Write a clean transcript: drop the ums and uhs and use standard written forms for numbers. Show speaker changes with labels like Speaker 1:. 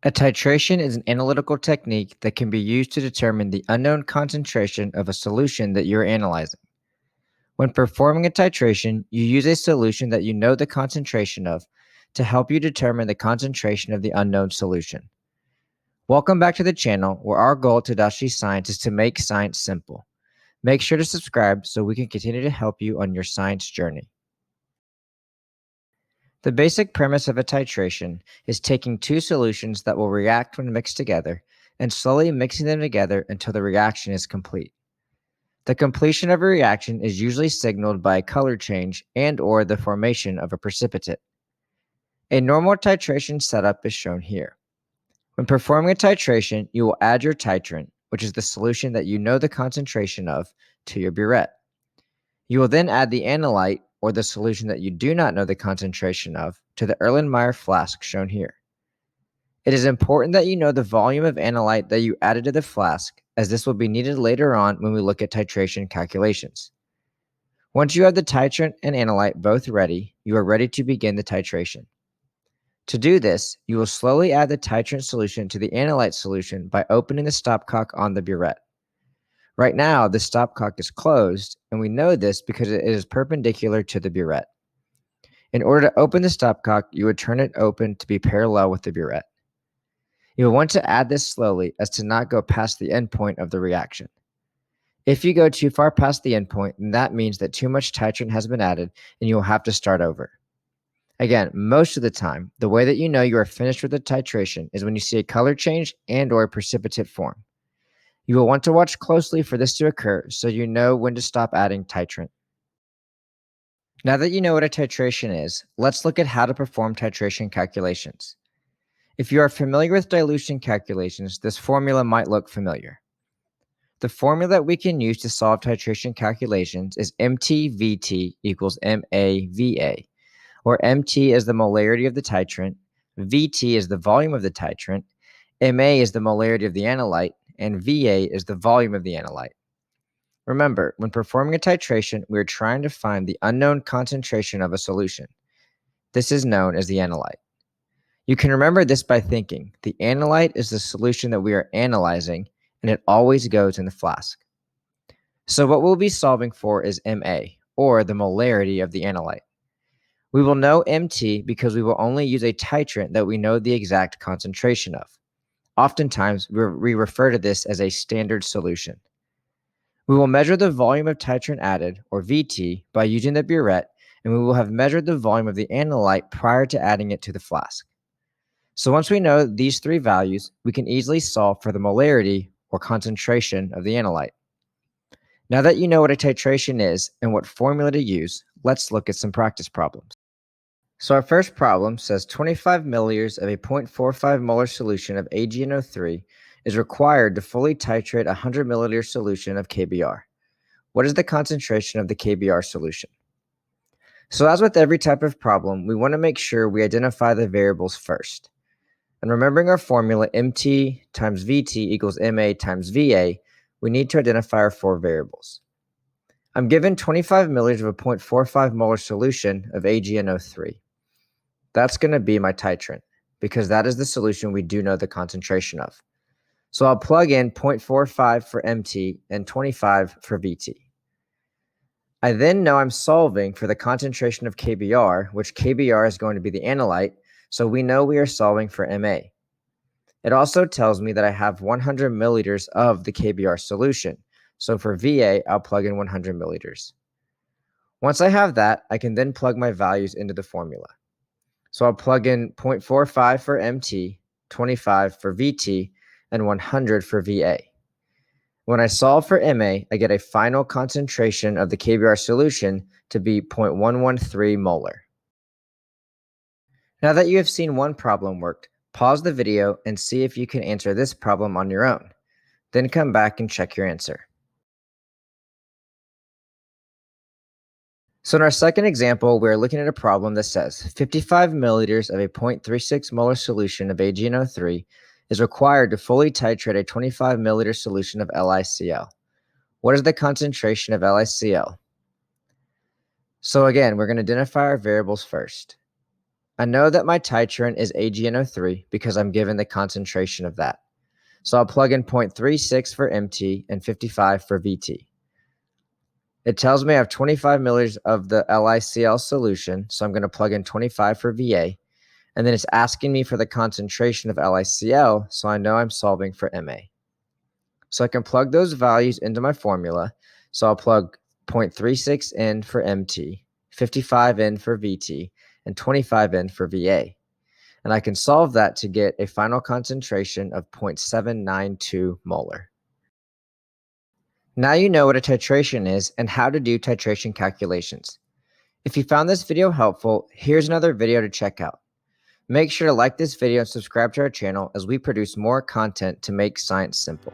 Speaker 1: A titration is an analytical technique that can be used to determine the unknown concentration of a solution that you're analyzing. When performing a titration, you use a solution that you know the concentration of to help you determine the concentration of the unknown solution. Welcome back to the channel, where our goal at Tadashi Science is to make science simple. Make sure to subscribe so we can continue to help you on your science journey. The basic premise of a titration is taking two solutions that will react when mixed together and slowly mixing them together until the reaction is complete. The completion of a reaction is usually signaled by a color change and/or the formation of a precipitate. A normal titration setup is shown here. When performing a titration, you will add your titrant, which is the solution that you know the concentration of, to your burette. You will then add the analyte, or the solution that you do not know the concentration of, to the Erlenmeyer flask shown here. It is important that you know the volume of analyte that you added to the flask, as this will be needed later on when we look at titration calculations. Once you have the titrant and analyte both ready, you are ready to begin the titration. To do this, you will slowly add the titrant solution to the analyte solution by opening the stopcock on the burette. Right now, the stopcock is closed, and we know this because it is perpendicular to the burette. In order to open the stopcock, you would turn it open to be parallel with the burette. You will want to add this slowly as to not go past the endpoint of the reaction. If you go too far past the endpoint, then that means that too much titrant has been added and you will have to start over. Again, most of the time, the way that you know you are finished with the titration is when you see a color change and/or a precipitate form. You will want to watch closely for this to occur so you know when to stop adding titrant. Now that you know what a titration is, let's look at how to perform titration calculations. If you are familiar with dilution calculations, this formula might look familiar. The formula that we can use to solve titration calculations is MTVT equals MAVA, where MT is the molarity of the titrant, VT is the volume of the titrant, MA is the molarity of the analyte, and VA is the volume of the analyte. Remember, when performing a titration, we are trying to find the unknown concentration of a solution. This is known as the analyte. You can remember this by thinking the analyte is the solution that we are analyzing, and it always goes in the flask. So what we'll be solving for is MA, or the molarity of the analyte. We will know MT because we will only use a titrant that we know the exact concentration of. Oftentimes, we refer to this as a standard solution. We will measure the volume of titrant added, or VT, by using the burette, and we will have measured the volume of the analyte prior to adding it to the flask. So once we know these three values, we can easily solve for the molarity, or concentration, of the analyte. Now that you know what a titration is and what formula to use, let's look at some practice problems. So our first problem says 25 milliliters of a 0.45 molar solution of AgNO3 is required to fully titrate a 100 milliliter solution of KBr. What is the concentration of the KBr solution? So as with every type of problem, we want to make sure we identify the variables first. And remembering our formula MT times VT equals MA times VA, we need to identify our four variables. I'm given 25 milliliters of a 0.45 molar solution of AgNO3. That's going to be my titrant, because that is the solution we do know the concentration of. So I'll plug in 0.45 for MT and 25 for VT. I then know I'm solving for the concentration of KBr, which KBr is going to be the analyte, so we know we are solving for MA. It also tells me that I have 100 milliliters of the KBr solution, so for VA, I'll plug in 100 milliliters. Once I have that, I can then plug my values into the formula. So I'll plug in 0.45 for MT, 25 for VT, and 100 for VA. When I solve for MA, I get a final concentration of the KBr solution to be 0.113 molar. Now that you have seen one problem worked, pause the video and see if you can answer this problem on your own. Then come back and check your answer. So in our second example, we're looking at a problem that says 55 milliliters of a 0.36 molar solution of AgNO3 is required to fully titrate a 25 milliliter solution of LiCl. What is the concentration of LiCl? So again, we're going to identify our variables first. I know that my titrant is AgNO3 because I'm given the concentration of that. So I'll plug in 0.36 for MT and 55 for VT. It tells me I have 25 milliliters of the LiCl solution, so I'm going to plug in 25 for VA. And then it's asking me for the concentration of LiCl, so I know I'm solving for Ma. So I can plug those values into my formula. So I'll plug 0.36 in for MT, 55 in for VT, and 25 in for VA. And I can solve that to get a final concentration of 0.792 molar. Now you know what a titration is and how to do titration calculations. If you found this video helpful, here's another video to check out. Make sure to like this video and subscribe to our channel as we produce more content to make science simple.